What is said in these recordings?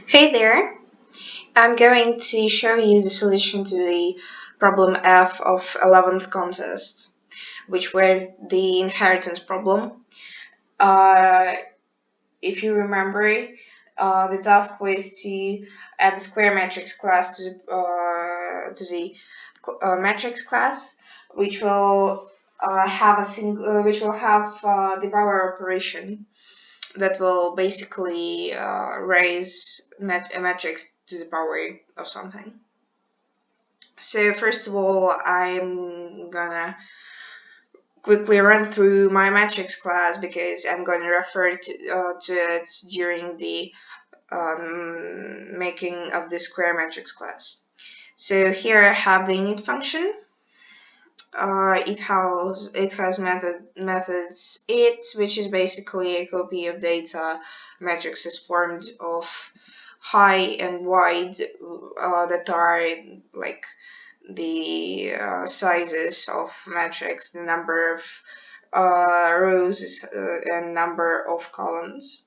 Hey there, I'm going to show you the solution to the problem F of 11th contest, which was the inheritance problem. Uh, if you remember, the task was to add the square matrix class to the matrix class, which will which will have the power operation that will basically raise a matrix to the power of something. So first of all, I'm gonna quickly run through my matrix class because I'm going to refer to it during the making of the square matrix class. So here I have the init function. It has methods it, which is basically a copy of data matrices formed of high and wide that are like the sizes of matrix, the number of rows and number of columns.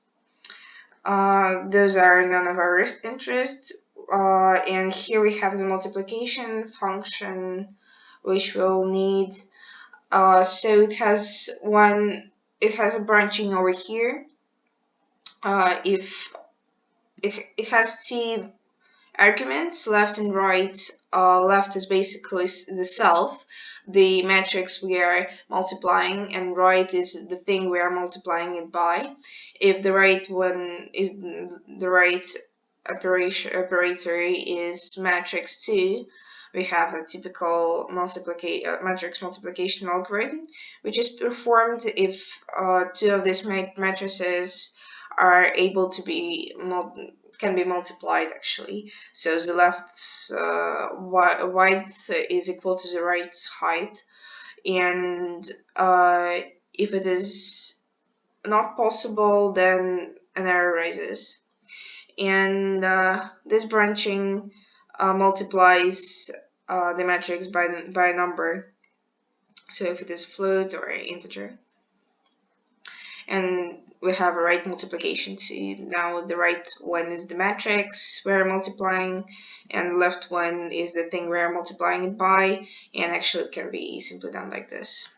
Those are none of our interest. And here we have the multiplication function, which we'll need. So it has a branching over here. If it has two arguments, left and right. Left is basically the self, the matrix we are multiplying, and right is the thing we are multiplying it by. If the right one is the right operator is matrix 2, we have a typical matrix multiplication algorithm, which is performed if two of these matrices are able to be can be multiplied actually. So the left's width is equal to the right's height, and if it is not possible, then an error arises. And this branching multiplies the matrix by a number. So if it is float or integer. And we have a right multiplication too. Now the right one is the matrix we're multiplying, and the left one is the thing we're multiplying it by, and actually it can be simply done like this.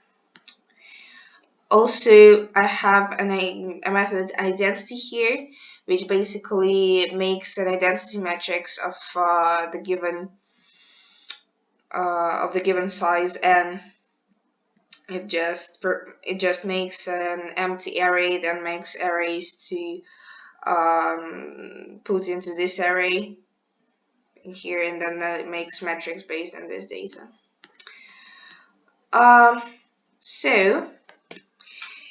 Also, I have a method identity here, which basically makes an identity matrix of the given size, and it just makes an empty array, then makes arrays to put into this array here, and then it makes metrics based on this data. So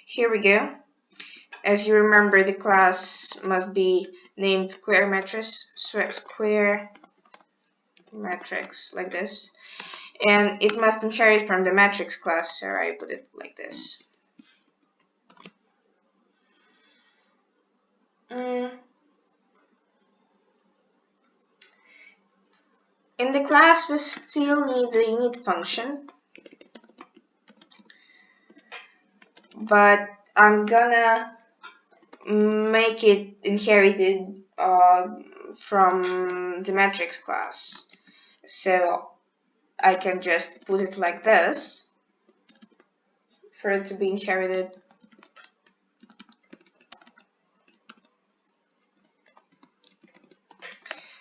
here we go. As you remember, the class must be named square matrix like this, and it must inherit from the matrix class, so I put it like this. In the class, we still need the init function, but I'm gonna make it inherited from the matrix class. So I can just put it like this for it to be inherited.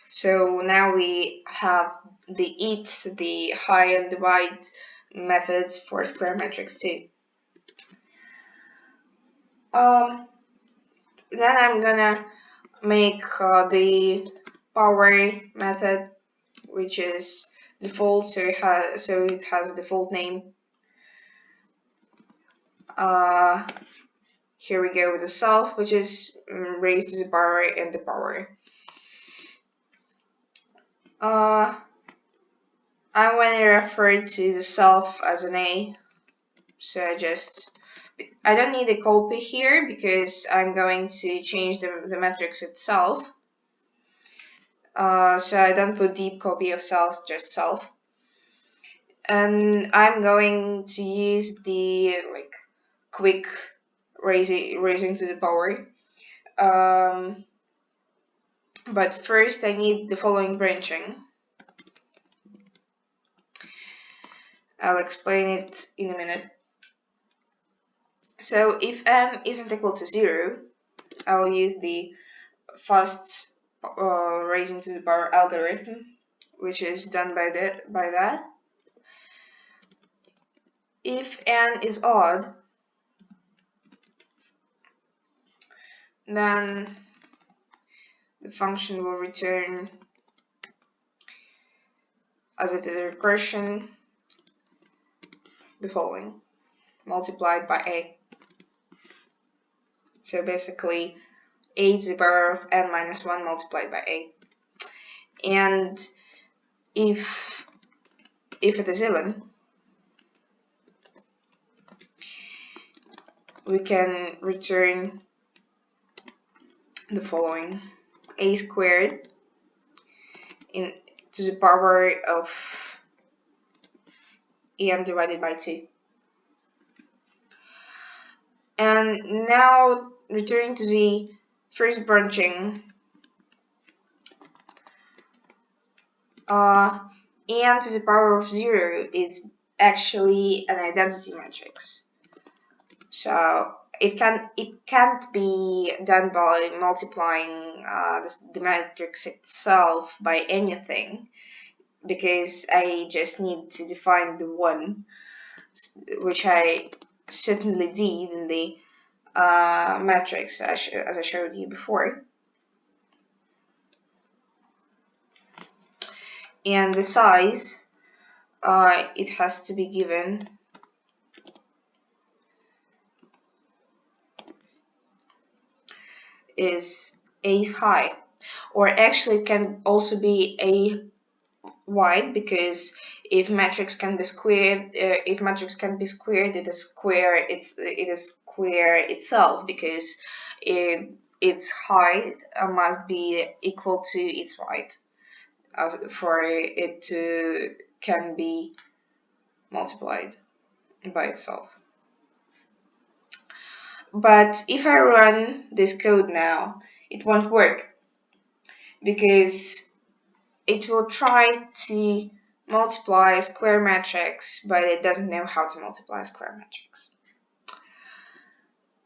So now we have the it, the high and the wide methods for square matrix too. Then I'm gonna make the power method, which is default, so it has a default name. Here we go with the self, which is raised to the power and the power. I want to refer to the self as an A, so I don't need a copy here because I'm going to change the matrix itself. So I don't put deep copy of self, just self. And I'm going to use the quick raising to the power. But first I need the following branching. I'll explain it in a minute. So if n isn't equal to 0, I'll use the fast raising to the power algorithm, which is done by that. If n is odd, then the function will return, as it is a recursion, the following, multiplied by a. So basically, a to the power of n minus 1 multiplied by a. And if it is even, we can return the following, a squared to the power of n divided by 2. And now returning to the first branching, n to the power of 0 is actually an identity matrix. So it can't be done by multiplying the matrix itself by anything, because I just need to define the 1, which I certainly did in the matrix as I showed you before. And the size, it has to be given is a high, or actually it can also be a wide, because if matrix can be squared, it is square itself, because its height must be equal to its height for it to can be multiplied by itself. But if I run this code now, it won't work, because it will try to multiply a square matrix, but it doesn't know how to multiply a square matrix.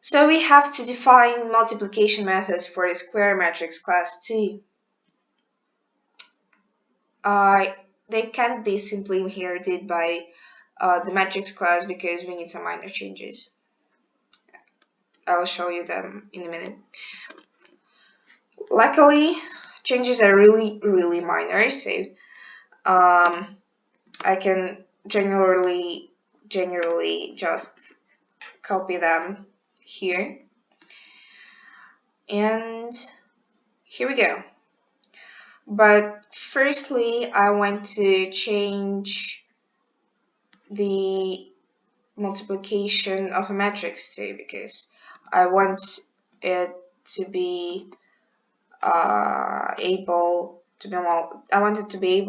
So we have to define multiplication methods for the square matrix class too. They can't be simply inherited by the matrix class, because we need some minor changes. I will show you them in a minute. Luckily, changes are really minor, so I can generally just copy them here, and here we go. But firstly, I want to change the multiplication of a matrix too, because I want it to be able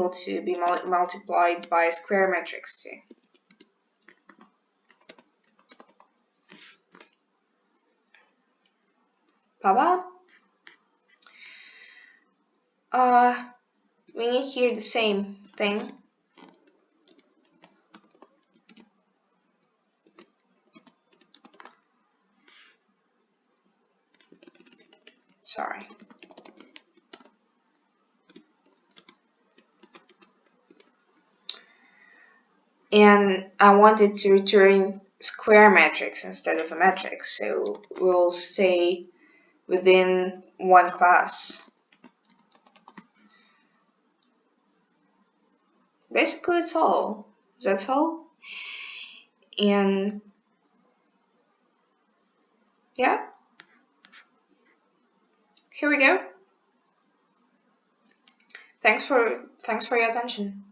to be multiplied by a square matrix too. Baba. We need here the same thing. Sorry. And I wanted to return square matrix instead of a matrix, so we'll stay within one class. Basically, that's all. And yeah, here we go. Thanks for your attention.